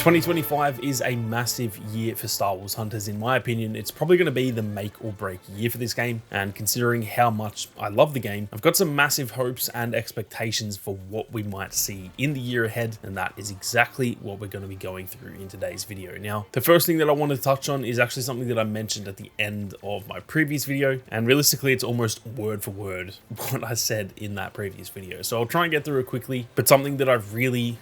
2025 is a massive year for Star Wars Hunters. In my opinion, it's probably going to be the make or break year for this game, and considering how much I love the game, I've got some massive hopes and expectations for what we might see in the year ahead, and that is exactly what we're going to be going through in today's video. Now, the first thing that I want to touch on is actually something that I mentioned at the end of my previous video, and realistically it's almost word for word what I said in that previous video. So I'll try and get through it quickly, but something that I really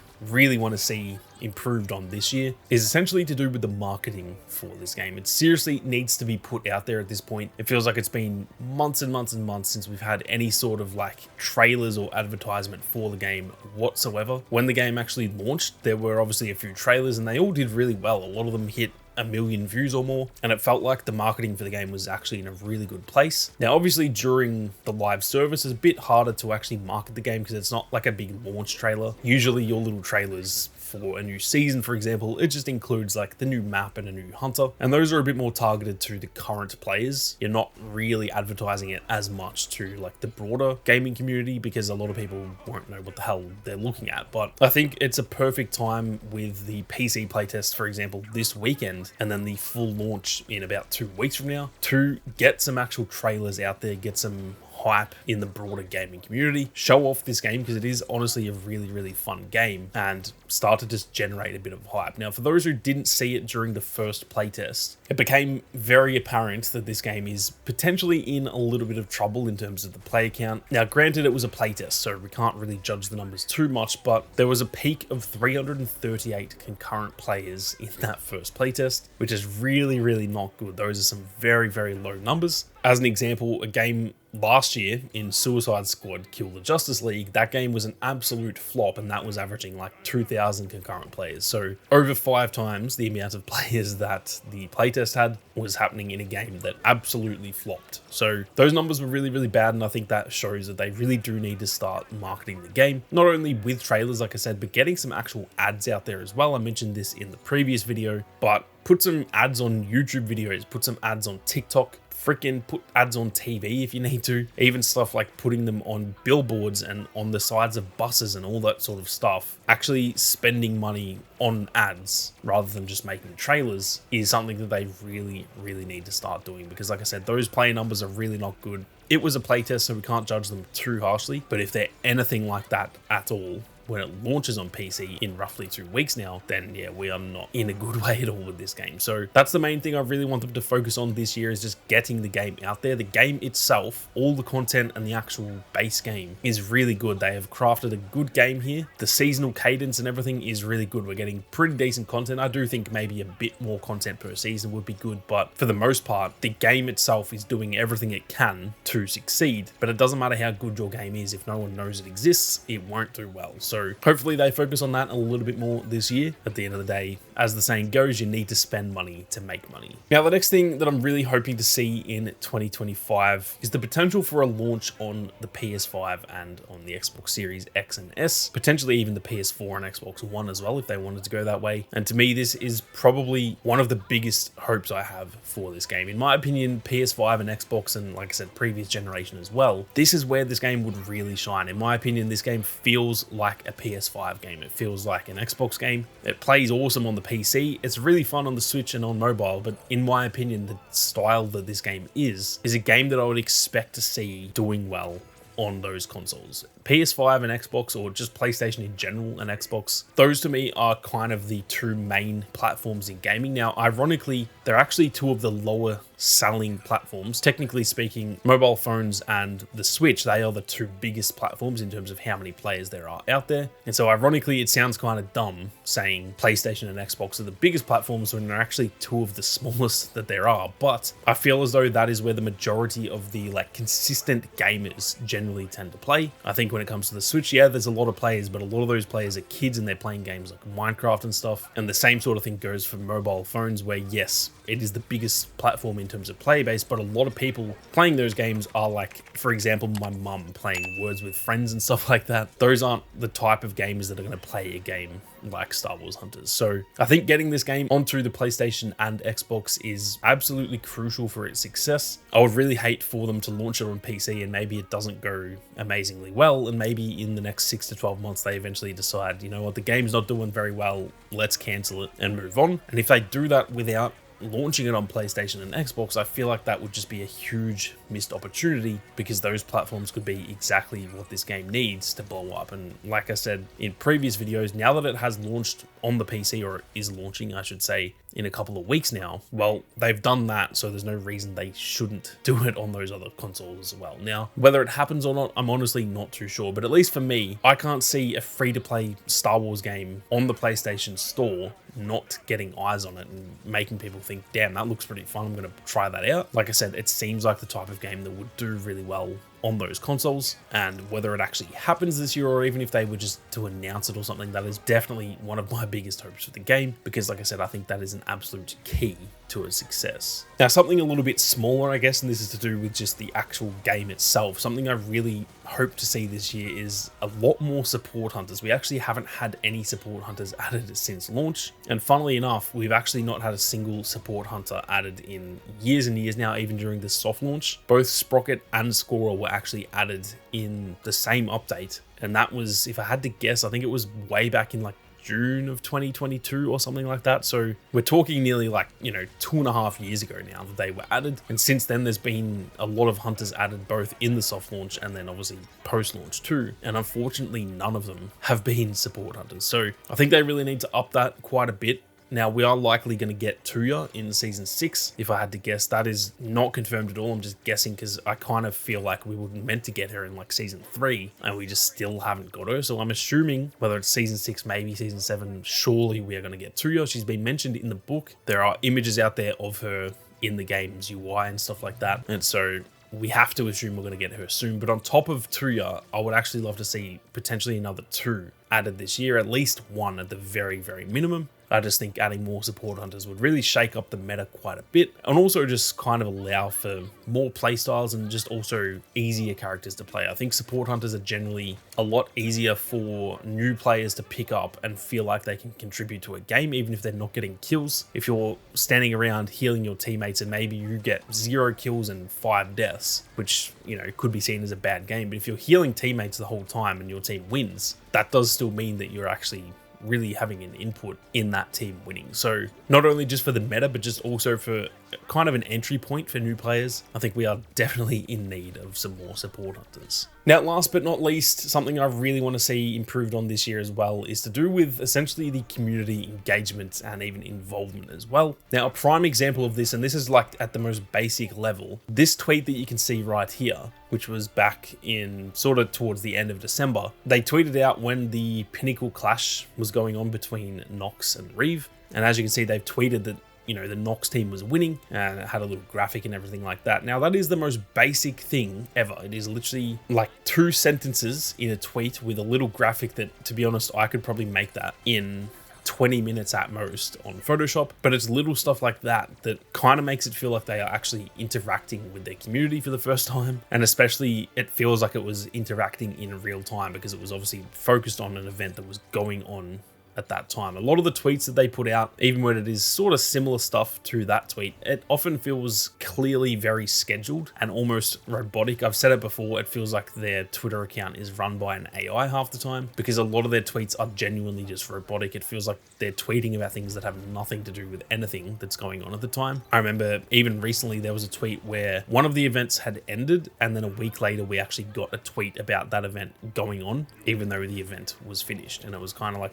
want to see improved on this year is essentially to do with the marketing for this game. It seriously needs to be put out there at this point. It feels like it's been months and months and months since we've had any sort of like trailers or advertisement for the game whatsoever. When the game actually launched, there were obviously a few trailers and they all did really well. A lot of them hit 1 million views or more, and it felt like the marketing for the game was actually in a really good place. Now, obviously during the live service, it's a bit harder to actually market the game because it's not like a big launch trailer. Usually your little trailers for a new season, for example, it just includes like the new map and a new hunter, and those are a bit more targeted to the current players. You're not really advertising it as much to like the broader gaming community because a lot of people won't know what the hell they're looking at. But I think it's a perfect time with the PC playtest, for example, this weekend, and then the full launch in about 2 weeks from now, to get some actual trailers out there, get some hype in the broader gaming community, show off this game because it is honestly a really fun game, and start to just generate a bit of hype. Now, for those who didn't see it during the first playtest, it became very apparent that this game is potentially in a little bit of trouble in terms of the player count. Now, granted, it was a playtest, so we can't really judge the numbers too much, but there was a peak of 338 concurrent players in that first playtest, which is really not good. Those are some very low numbers. As an example, a game last year in Suicide Squad Kill the Justice League, that game was an absolute flop, and that was averaging like 2,000 concurrent players. So over 5 times the amount of players that the playtest had was happening in a game that absolutely flopped. So those numbers were really bad, and I think that shows that they really do need to start marketing the game, not only with trailers, like I said, but getting some actual ads out there as well. I mentioned this in the previous video, but put some ads on YouTube videos, put some ads on TikTok, freaking put ads on TV if you need to, even stuff like putting them on billboards and on the sides of buses and all that sort of stuff. Actually spending money on ads rather than just making trailers is something that they really need to start doing, because like I said, those player numbers are really not good. It was a playtest, so we can't judge them too harshly, but if they're anything like that at all when it launches on PC in roughly 2 weeks now, then yeah, we are not in a good way at all with this game. So that's the main thing I really want them to focus on this year, is just getting the game out there. The game itself, all the content and the actual base game is really good. They have crafted a good game here. The seasonal cadence and everything is really good. We're getting pretty decent content. I do think maybe a bit more content per season would be good, but for the most part, the game itself is doing everything it can to succeed. But it doesn't matter how good your game is, if no one knows it exists, it won't do well. So hopefully they focus on that a little bit more this year. At the end of the day, as the saying goes, you need to spend money to make money. Now, the next thing that I'm really hoping to see in 2025 is the potential for a launch on the PS5 and on the Xbox Series X and S, potentially even the PS4 and Xbox One as well, if they wanted to go that way. And to me, this is probably one of the biggest hopes I have for this game. In my opinion, PS5 and Xbox, and like I said, previous generation as well, this is where this game would really shine. In my opinion, this game feels like a PS5 game. It feels like an Xbox game. It plays awesome on the PC. It's really fun on the Switch and on mobile, but in my opinion, the style that this game is a game that I would expect to see doing well on those consoles. PS5 and Xbox, or just PlayStation in general and Xbox, those to me are kind of the 2 main platforms in gaming. Now, ironically, they're actually 2 of the lower selling platforms. Technically speaking, mobile phones and the Switch, they are the 2 biggest platforms in terms of how many players there are out there. And so ironically, it sounds kind of dumb saying PlayStation and Xbox are the biggest platforms when they're actually 2 of the smallest that there are. But I feel as though that is where the majority of the like consistent gamers generally tend to play. I think when it comes to the Switch, yeah, there's a lot of players, but a lot of those players are kids and they're playing games like Minecraft and stuff. And the same sort of thing goes for mobile phones, where yes, it is the biggest platform in terms of play base, but a lot of people playing those games are like, for example, my mum playing Words with Friends and stuff like that. Those aren't the type of gamers that are going to play a game like Star Wars Hunters. So I think getting this game onto the PlayStation and Xbox is absolutely crucial for its success. I would really hate for them to launch it on PC and maybe it doesn't go amazingly well, and maybe in the next 6 to 12 months they eventually decide, you know what, the game's not doing very well, let's cancel it and move on. And if they do that without launching it on PlayStation and Xbox, I feel like that would just be a huge missed opportunity, because those platforms could be exactly what this game needs to blow up. And like I said in previous videos, now that it has launched on the PC, or is launching, I should say, in a couple of weeks now, well, they've done that, so there's no reason they shouldn't do it on those other consoles as well. Now, whether it happens or not, I'm honestly not too sure, but at least for me, I can't see a free-to-play Star Wars game on the PlayStation Store not getting eyes on it and making people think, damn, that looks pretty fun, I'm going to try that out. Like I said, it seems like the type of game that would do really well on those consoles, and whether it actually happens this year, or even if they were just to announce it or something, that is definitely one of my biggest hopes for the game, because like I said, I think that is an absolute key to its success. Now, something a little bit smaller, I guess, and this is to do with just the actual game itself, something I really hope to see this year is a lot more support hunters. We actually haven't had any support hunters added since launch, and funnily enough, we've actually not had a single support hunter added in years and years now, even during the soft launch. Both Sprocket and Scorer were actually added in the same update, and that was, if I had to guess, I think it was way back in like June of 2022 or something like that. So we're talking nearly like, you know, 2.5 years ago now that they were added. And since then, there's been a lot of hunters added both in the soft launch and then obviously post launch too. And unfortunately, none of them have been support hunters. So I think they really need to up that quite a bit. Now, we are likely going to get Tuya in Season 6. If I had to guess, that is not confirmed at all. I'm just guessing because I kind of feel like we were meant to get her in like Season 3 and we just still haven't got her. So I'm assuming whether it's Season 6, maybe Season 7, surely we are going to get Tuya. She's been mentioned in the book. There are images out there of her in the game's UI and stuff like that. And so we have to assume we're going to get her soon. But on top of Tuya, I would actually love to see potentially another 2 added this year, at least 1 at the very, very minimum. I just think adding more support hunters would really shake up the meta quite a bit, and also just kind of allow for more playstyles and just also easier characters to play. I think support hunters are generally a lot easier for new players to pick up and feel like they can contribute to a game, even if they're not getting kills. If you're standing around healing your teammates and maybe you get 0 kills and 5 deaths, which, you know, could be seen as a bad game, but if you're healing teammates the whole time and your team wins, that does still mean that you're actually really having an input in that team winning. So not only just for the meta, but just also for kind of an entry point for new players, I think we are definitely in need of some more support hunters. Now, last but not least, something I really want to see improved on this year as well is to do with essentially the community engagement and even involvement as well. Now, a prime example of this, and this is like at the most basic level, this tweet that you can see right here, which was back in sort of towards the end of December, they tweeted out when the Pinnacle clash was going on between Nox and Reeve. And as you can see, they've tweeted that, you know, the Nox team was winning, and it had a little graphic and everything like that. Now, that is the most basic thing ever. It is literally like 2 sentences in a tweet with a little graphic that, to be honest, I could probably make that in 20 minutes at most on Photoshop, but it's little stuff like that that kind of makes it feel like they are actually interacting with their community for the first time. And especially it feels like it was interacting in real time, because it was obviously focused on an event that was going on at that time. A lot of the tweets that they put out, even when it is sort of similar stuff to that tweet, it often feels clearly very scheduled and almost robotic. I've said it before, it feels like their Twitter account is run by an AI half the time, because a lot of their tweets are genuinely just robotic. It feels like they're tweeting about things that have nothing to do with anything that's going on at the time. I remember even recently there was a tweet where one of the events had ended, and then a week later we actually got a tweet about that event going on, even though the event was finished. And it was kind of like,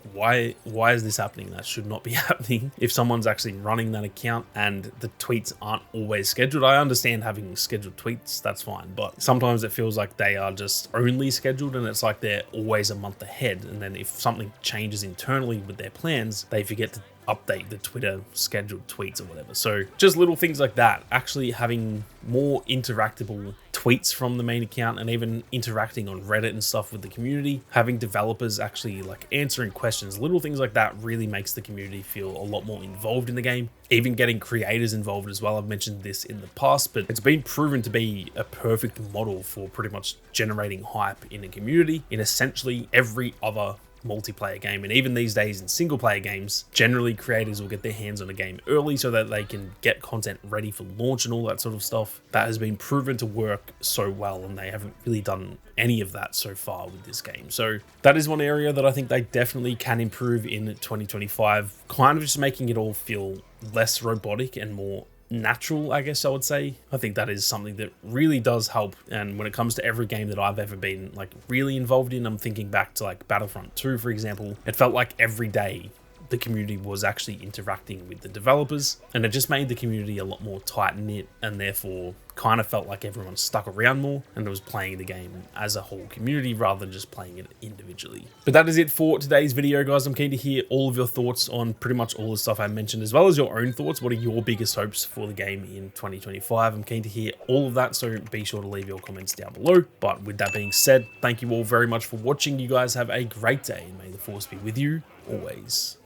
why is this happening? That should not be happening. If someone's actually running that account and the tweets aren't always scheduled, I understand having scheduled tweets, that's fine. But sometimes it feels like they are just only scheduled and it's like they're always a month ahead. And then if something changes internally with their plans, they forget to update the Twitter scheduled tweets or whatever. So just little things like that, actually having more interactable tweets from the main account, and even interacting on Reddit and stuff with the community, having developers actually like answering questions, little things like that really makes the community feel a lot more involved in the game. Even getting creators involved as well. I've mentioned this in the past, but it's been proven to be a perfect model for pretty much generating hype in a community in essentially every other multiplayer game. And even these days in single player games, generally creators will get their hands on a game early so that they can get content ready for launch and all that sort of stuff. That has been proven to work so well, and they haven't really done any of that so far with this game. So that is one area that I think they definitely can improve in 2025, kind of just making it all feel less robotic and more natural, I guess I would say. I think that is something that really does help. And when it comes to every game that I've ever been like really involved in, I'm thinking back to like Battlefront 2, for example. It felt like every day the community was actually interacting with the developers, and it just made the community a lot more tight-knit, and therefore kind of felt like everyone stuck around more and was playing the game as a whole community rather than just playing it individually. But that is it for today's video, guys. I'm keen to hear all of your thoughts on pretty much all the stuff I mentioned, as well as your own thoughts. What are your biggest hopes for the game in 2025? I'm keen to hear all of that, so be sure to leave your comments down below. But with that being said, thank you all very much for watching. You guys have a great day, and may the force be with you always.